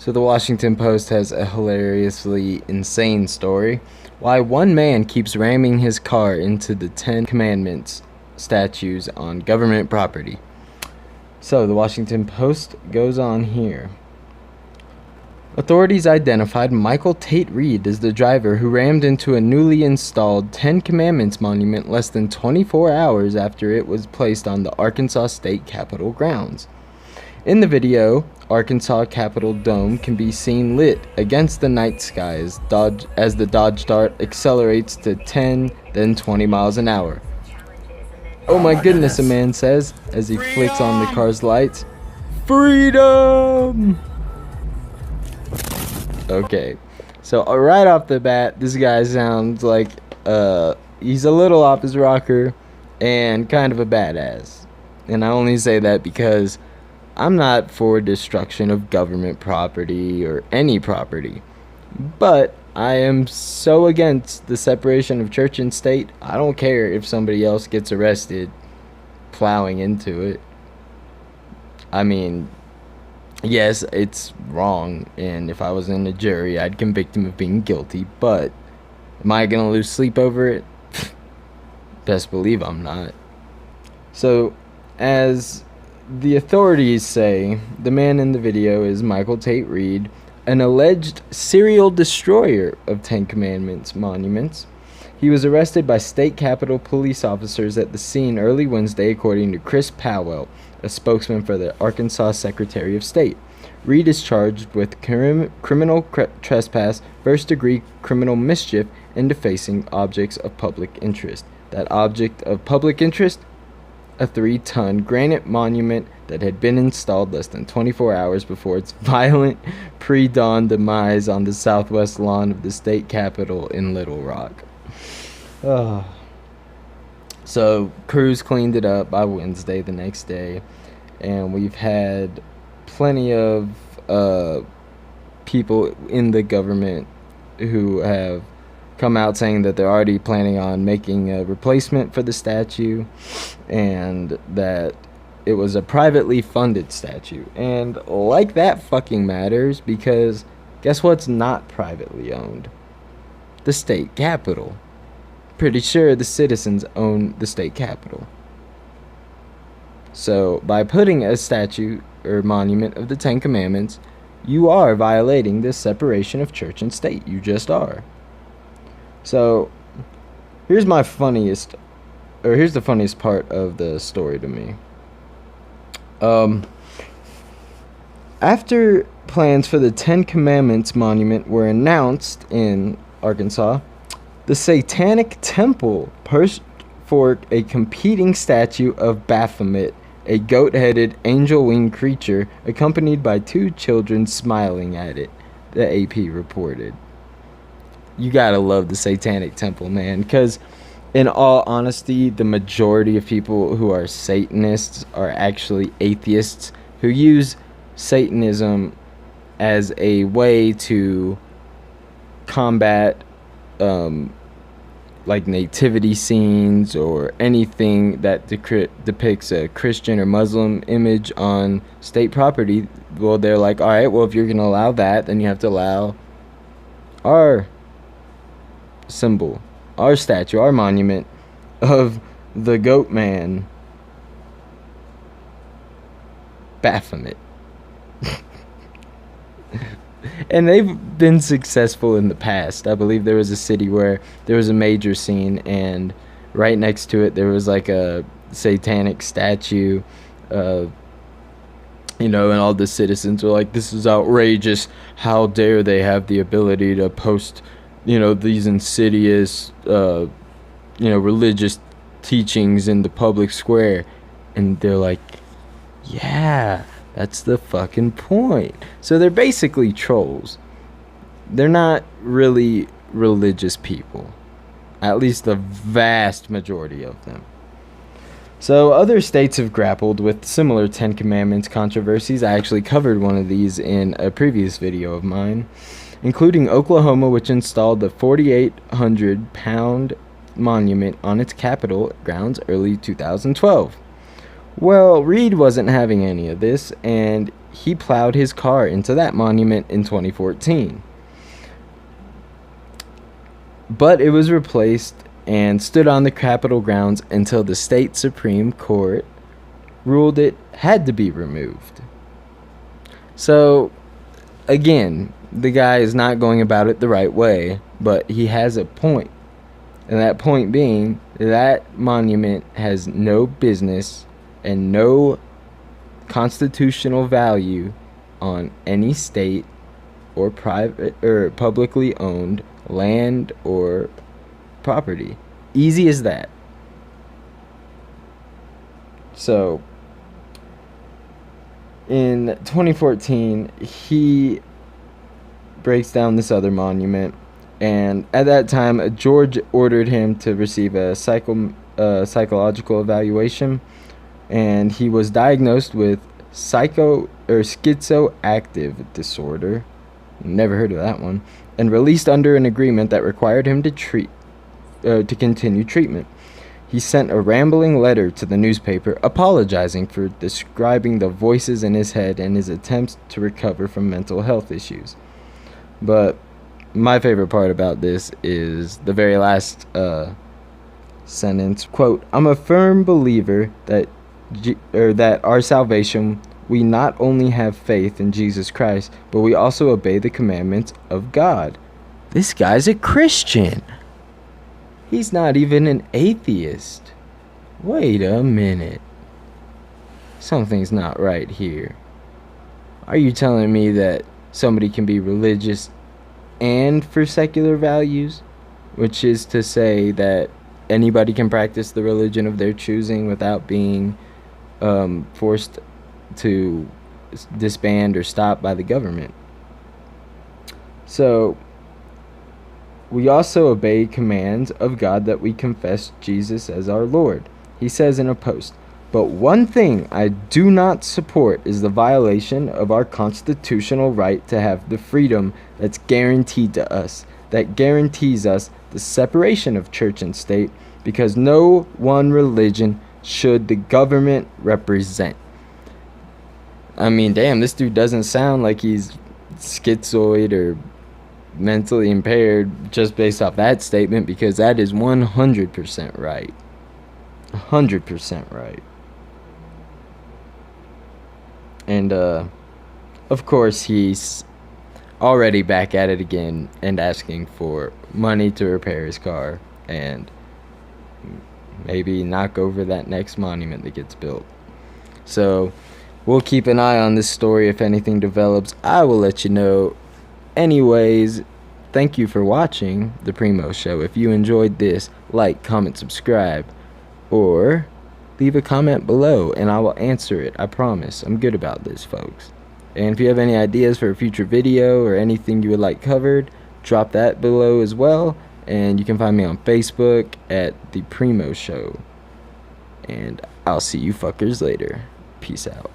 So the Washington Post has a hilariously insane story. Why one man keeps ramming his car into the Ten Commandments statues on government property. So the Washington Post goes on here. Authorities identified Michael Tate Reed as the driver who rammed into a newly installed Ten Commandments monument less than 24 hours after it was placed on the Arkansas State Capitol grounds. In the video, Arkansas Capitol Dome can be seen lit against the night sky as the Dodge Dart accelerates to 10, then 20 miles an hour. Oh my goodness, a man says as he flicks on the car's lights. Freedom! Okay, so right off the bat, this guy sounds like he's a little off his rocker and kind of a badass. And I only say that because I'm not for destruction of government property or any property, but I am so against the separation of church and state. I don't care if somebody else gets arrested plowing into it. I mean, yes, it's wrong, and if I was in a jury, I'd convict him of being guilty, but am I gonna lose sleep over it? Best believe I'm not. So, as the authorities say, the man in the video is Michael Tate Reed, an alleged serial destroyer of Ten Commandments monuments. He was arrested by state capitol police officers at the scene early Wednesday, according to Chris Powell, a spokesman for the Arkansas Secretary of State. Reed is charged with criminal trespass, first-degree criminal mischief, and defacing objects of public interest. That object of public interest? A 3-ton granite monument that had been installed less than 24 hours before its violent pre-dawn demise on the southwest lawn of the state capitol in Little Rock. So crews cleaned it up by Wednesday, the next day, and we've had plenty of people in the government who have come out saying that they're already planning on making a replacement for the statue and that it was a privately funded statue. And like that fucking matters, because guess what's not privately owned? The state capitol. Pretty sure the citizens own the state capitol. So by putting a statue or monument of the Ten Commandments, you are violating this separation of church and state. You just are. So here's the funniest part of the story to me. After plans for the Ten Commandments monument were announced in Arkansas, the Satanic Temple pushed for a competing statue of Baphomet, a goat-headed, angel-winged creature accompanied by 2 children smiling at it, the AP reported. You gotta love the Satanic Temple, man, because in all honesty, the majority of people who are Satanists are actually atheists who use Satanism as a way to combat like nativity scenes or anything that depicts a Christian or Muslim image on state property. Well, they're like, all right, well, if you're gonna allow that, then you have to allow our symbol, our statue, our monument of the goat man Baphomet. And they've been successful in the past. I believe there was a city where there was a major scene, and right next to it there was like a satanic statue, and all the citizens were like, this is outrageous. How dare they have the ability to post, these insidious, religious teachings in the public square. And they're like, yeah, that's the fucking point. So they're basically trolls. They're not really religious people. At least the vast majority of them. So other states have grappled with similar Ten Commandments controversies. I actually covered one of these in a previous video of mine, including Oklahoma, which installed the 4,800-pound monument on its Capitol grounds early 2012. Well, Reed wasn't having any of this, and he plowed his car into that monument in 2014. But it was replaced and stood on the Capitol grounds until the state Supreme Court ruled it had to be removed. So, again, the guy is not going about it the right way, but he has a point. And that point being, that monument has no business and no constitutional value on any state or private or publicly owned land or property. Easy as that. So, in 2014, he breaks down this other monument, and at that time, George ordered him to receive a psychological evaluation, and he was diagnosed with schizoaffective disorder. Never heard of that one. And released under an agreement that required him to continue treatment. He sent a rambling letter to the newspaper apologizing for describing the voices in his head and his attempts to recover from mental health issues. But my favorite part about this is the very last sentence. Quote, "I'm a firm believer that our salvation, we not only have faith in Jesus Christ, but we also obey the commandments of God." This guy's a Christian. He's not even an atheist. Wait a minute. Something's not right here. Are you telling me that somebody can be religious and for secular values? Which is to say that anybody can practice the religion of their choosing without being forced to disband or stop by the government. So, we also obey commands of God that we confess Jesus as our Lord. He says in a post, "But one thing I do not support is the violation of our constitutional right to have the freedom that's guaranteed to us, that guarantees us the separation of church and state, because no one religion should the government represent." I mean, damn, this dude doesn't sound like he's schizoid or mentally impaired just based off that statement, because that is 100% right. 100% right. And, of course, he's already back at it again and asking for money to repair his car and maybe knock over that next monument that gets built. So, we'll keep an eye on this story. If anything develops, I will let you know. Anyways, thank you for watching The Primo Show. If you enjoyed this, like, comment, subscribe, or leave a comment below and I will answer it. I promise. I'm good about this, folks. And if you have any ideas for a future video or anything you would like covered, drop that below as well. And you can find me on Facebook at The Primo Show. And I'll see you fuckers later. Peace out.